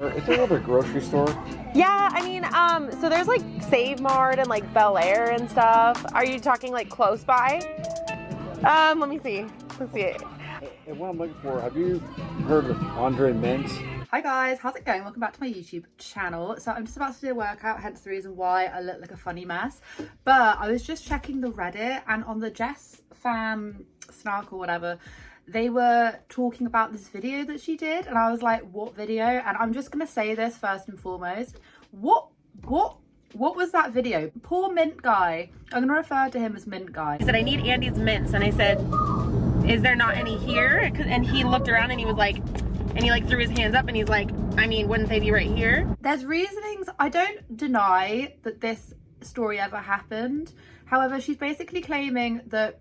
Is there another grocery store? Yeah, I mean, so there's like Save Mart and like Bel Air and stuff. Are you talking like close by? Let me see. Let's see it. And what I'm looking for, have you heard of Andre Mintz? Hi guys, how's it going? Welcome back to my YouTube channel. So I'm just about to do a workout, hence the reason why I look like a funny mess. But I was just checking the Reddit, and on the Jesssfam STALKER or whatever, they were talking about this video that she did, and I was like, what video? And I'm just gonna say this first and foremost. What was that video? Poor Mint Guy. I'm gonna refer to him as Mint Guy. He said, I need Andy's mints, and I said, is there not any here? And he looked around and he was like, and he like threw his hands up and he's like, I mean, wouldn't they be right here? There's reasonings. I don't deny that this story ever happened. However, she's basically claiming that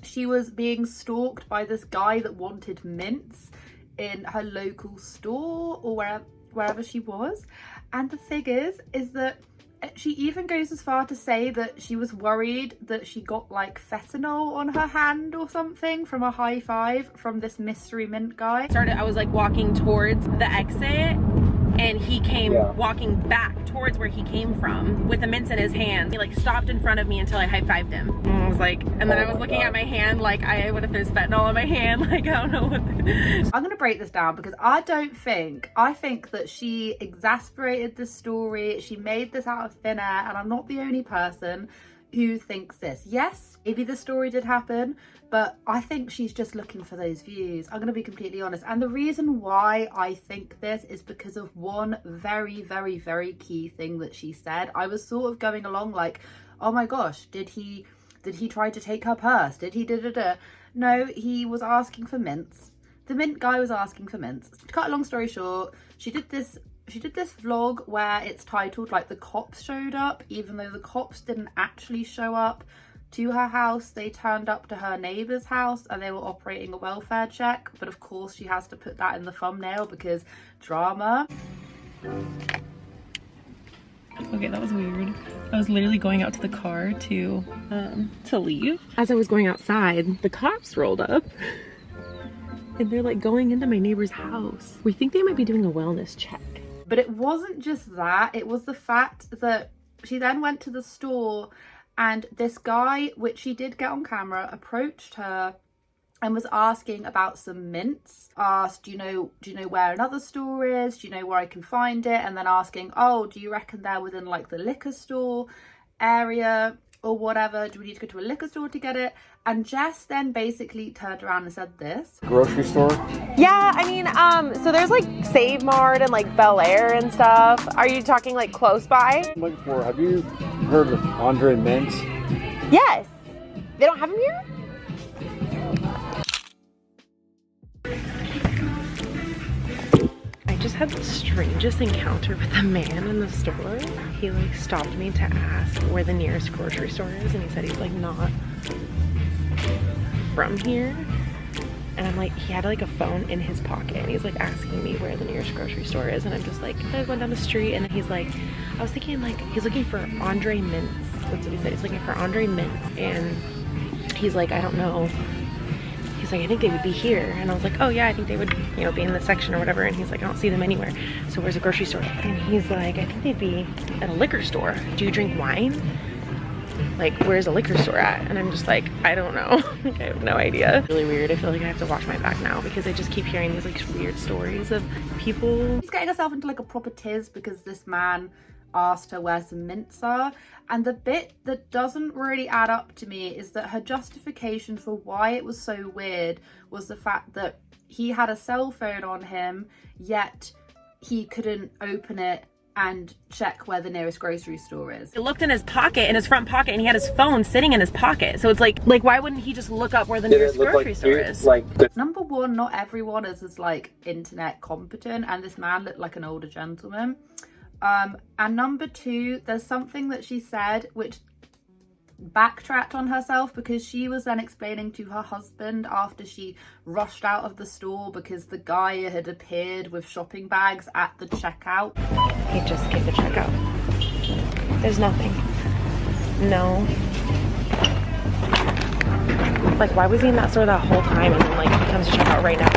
she was being stalked by this guy that wanted mints in her local store or wherever she was. And the thing is that she even goes as far to say that she was worried that she got like fentanyl on her hand or something from a high five from this mystery mint guy. I was like walking towards the exit, and he came walking back towards where he came from with the mints in his hand. He like stopped in front of me until I high-fived him. And I was like, and then I was looking at my hand like, what if there's fentanyl on my hand? Like, I don't know what. I'm gonna break this down because I think that she exasperated this story. She made this out of thin air, and I'm not the only person who thinks this. Yes, maybe the story did happen, but I think she's just looking for those views. I'm going to be completely honest. And the reason why I think this is because of one very, very, very key thing that she said. I was sort of going along like, oh my gosh, did he try to take her purse? Did he da-da-da? No, he was asking for mints. The mint guy was asking for mints. To cut a long story short, she did this vlog where it's titled like the cops showed up, even though the cops didn't actually show up to her house. They turned up to her neighbor's house and they were operating a welfare check. But of course she has to put that in the thumbnail because drama. Okay, that was weird. I was literally going out to the car to leave. As I was going outside, the cops rolled up. And they're like going into my neighbor's house. We think they might be doing a wellness check. But it wasn't just that, it was the fact that she then went to the store and this guy, which she did get on camera, approached her and was asking about some mints. Asked, do you know where another store is? Do you know where I can find it? And then asking, oh, do you reckon they're within like the liquor store area or whatever? Do we need to go to a liquor store to get it? And Jess then basically turned around and said this. Grocery store? Yeah, I mean, so there's like Save Mart and like Bel Air and stuff. Are you talking like close by? I'm looking for, have you heard of Andre Mintz? Yes. They don't have them here? I just had the strangest encounter with a man in the store. He like stopped me to ask where the nearest grocery store is, and he said he's like not from here. And I'm like, he had like a phone in his pocket and he's like asking me where the nearest grocery store is, and I'm just like, I went down the street, and then he's like, I was thinking like he's looking for Andre Mintz. That's what he said. He's looking for Andre Mintz, and he's like, I don't know. He's like, I think they would be here. And I was like, oh yeah, I think they would, you know, be in this section or whatever. And he's like, I don't see them anywhere. So where's a grocery store? And he's like, I think they'd be at a liquor store. Do you drink wine? Like, where's a liquor store at? And I'm just like, I don't know. Like, I have no idea. Really weird. I feel like I have to watch my back now because I just keep hearing these like weird stories of people. She's getting herself into like a proper tiz because this man asked her where some mints are. And the bit that doesn't really add up to me is that her justification for why it was so weird was the fact that he had a cell phone on him, yet he couldn't open it and check where the nearest grocery store is. He looked in his pocket, in his front pocket, and he had his phone sitting in his pocket. So it's like why wouldn't he just look up where the nearest grocery store is? Number one, not everyone is as like internet competent, and this man looked like an older gentleman. And number two, there's something that she said which backtracked on herself, because she was then explaining to her husband after she rushed out of the store because the guy had appeared with shopping bags at the checkout. He just gave the checkout. There's nothing. No. Like, why was he in that store that whole time and then like he comes to check out right now?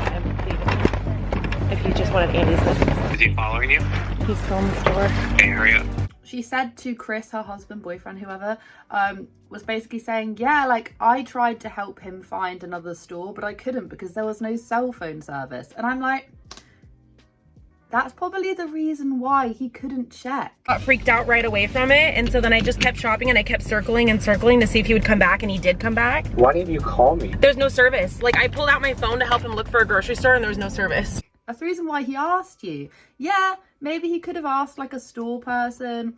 If he he just wanted Andy's mints. Is he following you? He's still in the store. Hey, hurry up. She said to Chris, her husband, boyfriend, whoever, was basically saying, yeah, like, I tried to help him find another store, but I couldn't because there was no cell phone service. And I'm like, that's probably the reason why he couldn't check. Got freaked out right away from it, and so then I just kept shopping and I kept circling and circling to see if he would come back, and he did come back. Why didn't you call me? There's no service. Like, I pulled out my phone to help him look for a grocery store and there was no service. That's the reason why he asked you. Yeah, maybe he could have asked like a store person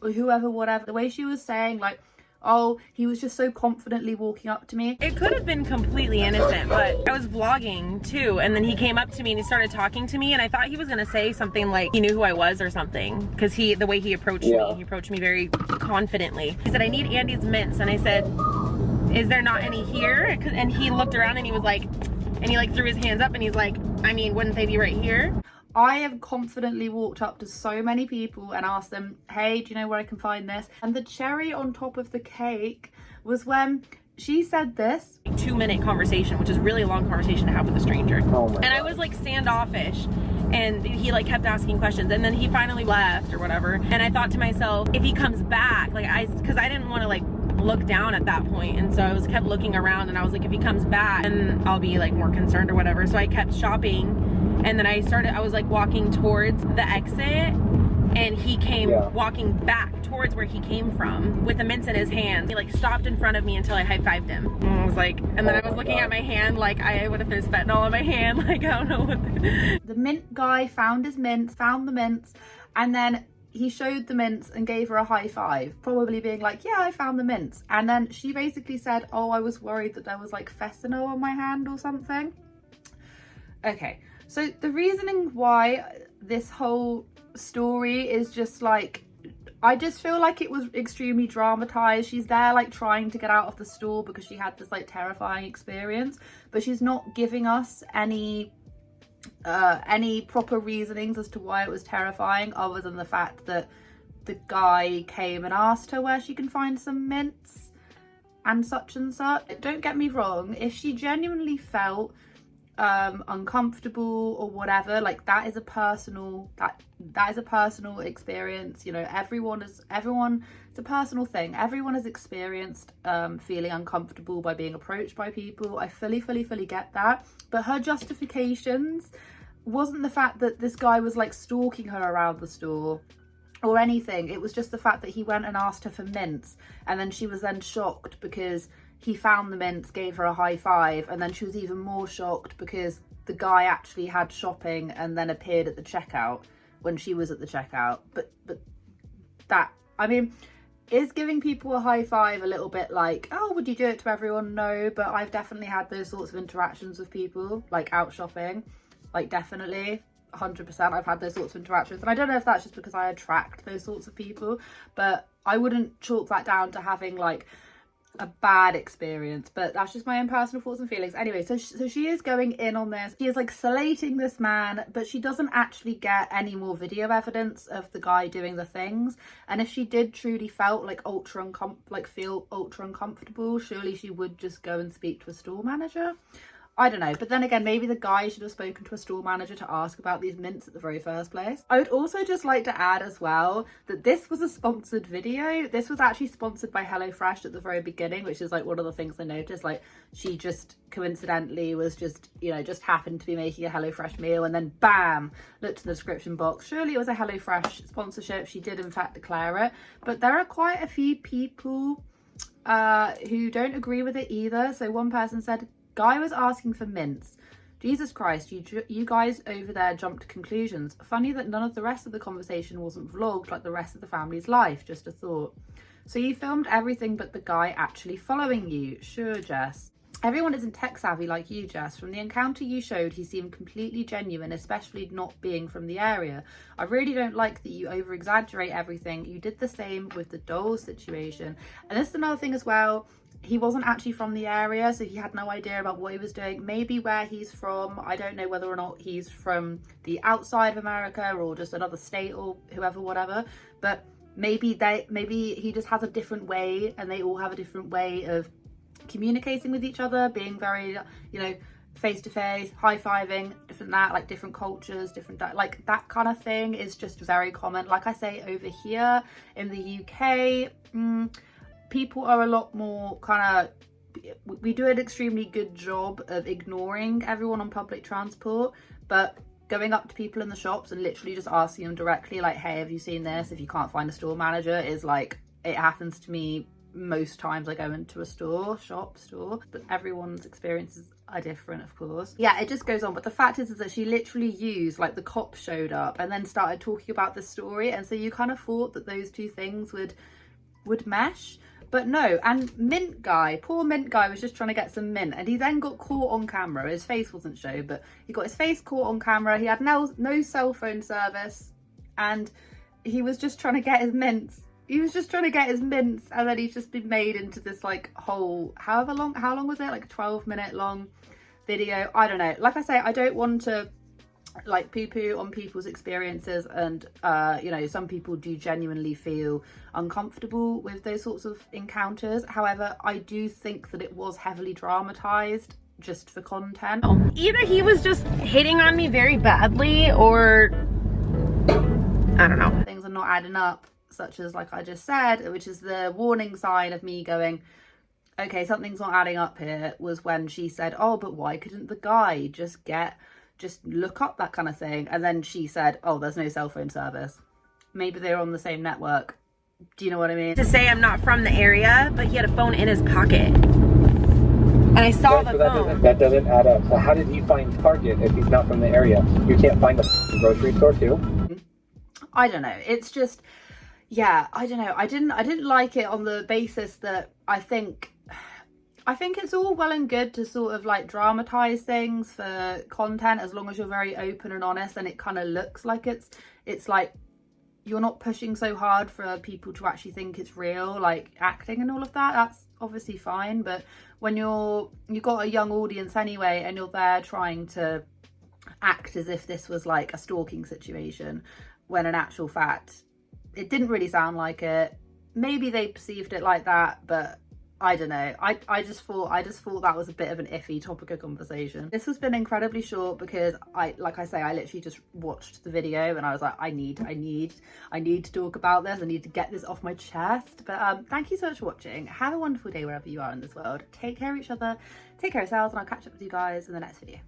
or whoever, whatever. The way she was saying, like, oh, he was just so confidently walking up to me. It could have been completely innocent, but I was vlogging too, and then he came up to me and he started talking to me, and I thought he was gonna say something like he knew who I was or something, because the way he approached me very confidently. He said, I need Andy's mints, and I said, is there not any here? And he looked around and he was like, and he like threw his hands up and he's like, I mean, wouldn't they be right here? I have confidently walked up to so many people and asked them, hey, do you know where I can find this? And the cherry on top of the cake was when she said this. 2-minute conversation, which is really a long conversation to have with a stranger. Oh my and God. I was like standoffish, and he like kept asking questions, and then he finally left or whatever. And I thought to myself, if he comes back, like because I didn't want to like look down at that point, and so I was kept looking around, and I was like, if he comes back, then I'll be like more concerned or whatever. So I kept shopping. And then I was like walking towards the exit, and he came walking back towards where he came from with the mints in his hand. He like stopped in front of me until I high-fived him. And I was like, and then I was looking at my hand like, what if there's fentanyl on my hand? Like, I don't know what. The mint guy found his mints, found the mints, and then he showed the mints and gave her a high five, probably being like, yeah, I found the mints. And then she basically said, oh, I was worried that there was like fentanyl on my hand or something. Okay. So the reasoning why this whole story is just like, I just feel like it was extremely dramatized. She's there like trying to get out of the store because she had this like terrifying experience, but she's not giving us any proper reasonings as to why it was terrifying, other than the fact that the guy came and asked her where she can find some mints and such and such. Don't get me wrong, if she genuinely felt uncomfortable or whatever, like that is a personal experience, you know. It's a personal thing. Everyone has experienced feeling uncomfortable by being approached by people. I fully get that, but her justifications wasn't the fact that this guy was like stalking her around the store or anything. It was just the fact that he went and asked her for mints, and then she was then shocked because he found the mints, gave her a high five, and then she was even more shocked because the guy actually had shopping and then appeared at the checkout when she was at the checkout. But that, I mean, is giving people a high five a little bit like, oh, would you do it to everyone? No, but I've definitely had those sorts of interactions with people, like out shopping, like definitely. 100% I've had those sorts of interactions, and I don't know if that's just because I attract those sorts of people, but I wouldn't chalk that down to having like a bad experience, but that's just my own personal thoughts and feelings. Anyway, so she is going in on this. She is like slating this man, but she doesn't actually get any more video evidence of the guy doing the things. And if she did truly felt like feel ultra uncomfortable, surely she would just go and speak to a store manager. I don't know, but then again, maybe the guy should have spoken to a store manager to ask about these mints at the very first place. I would also just like to add as well that this was a sponsored video. This was actually sponsored by HelloFresh at the very beginning, which is like one of the things I noticed. Like, she just coincidentally was just, you know, just happened to be making a HelloFresh meal, and then bam, looked in the description box. Surely it was a HelloFresh sponsorship. She did in fact declare it, but there are quite a few people who don't agree with it either. So one person said, guy was asking for mints. Jesus Christ, you guys over there jumped to conclusions. Funny that none of the rest of the conversation wasn't vlogged like the rest of the family's life. Just a thought. So you filmed everything but the guy actually following you. Sure, Jess. Everyone isn't tech savvy like you, Jess. From the encounter you showed, he seemed completely genuine, especially not being from the area. I really don't like that you over exaggerate everything. You did the same with the doll situation. And this is another thing as well. He wasn't actually from the area, so he had no idea about what he was doing. Maybe where he's from, I don't know whether or not he's from the outside of America or just another state or whoever, whatever. But maybe he just has a different way, and they all have a different way of communicating with each other, being very, you know, face-to-face, high-fiving, different cultures, like that kind of thing is just very common. Like I say, over here in the UK, people are a lot more we do an extremely good job of ignoring everyone on public transport, but going up to people in the shops and literally just asking them directly, like, hey, have you seen this? If you can't find a store manager, is like, it happens to me most times I go into a store, but everyone's experiences are different, of course. Yeah, it just goes on. But the fact is that she literally used, like, the cops showed up and then started talking about the story. And so you kind of thought that those two things would mesh. But no, and Mint Guy, poor Mint Guy was just trying to get some mint, and he then got caught on camera. His face wasn't shown, but he got his face caught on camera. He had no cell phone service, and he was just trying to get his mints. And then he's just been made into this like whole, how long was it? Like a 12-minute long video. I don't know. Like I say, I don't want to like poo-poo on people's experiences, and you know, some people do genuinely feel uncomfortable with those sorts of encounters. However, I do think that it was heavily dramatized just for content. Either he was just hitting on me very badly, or I don't know. Things are not adding up, such as like I just said, which is the warning sign of me going, okay, something's not adding up here, was when she said, oh, but why couldn't the guy just look up that kind of thing? And then she said, oh, there's no cell phone service. Maybe they're on the same network. Do you know what I mean? To say I'm not from the area, but he had a phone in his pocket. And I saw the phone. That doesn't add up. So how did he find Target if he's not from the area? You can't find a grocery store too? I don't know. It's just, yeah, I don't know. I didn't like it on the basis that I think it's all well and good to sort of like dramatize things for content, as long as you're very open and honest, and it kind of looks like it's like you're not pushing so hard for people to actually think it's real, like acting and all of that. That's obviously fine. But when you've got a young audience anyway, and you're there trying to act as if this was like a stalking situation, when in actual fact it didn't really sound like it. Maybe they perceived it like that, but I don't know. I just thought that was a bit of an iffy topic of conversation. This has been incredibly short because like I say, I literally just watched the video and I was like, I need to talk about this. I need to get this off my chest. But thank you so much for watching. Have a wonderful day wherever you are in this world. Take care of each other. Take care of yourselves, and I'll catch up with you guys in the next video.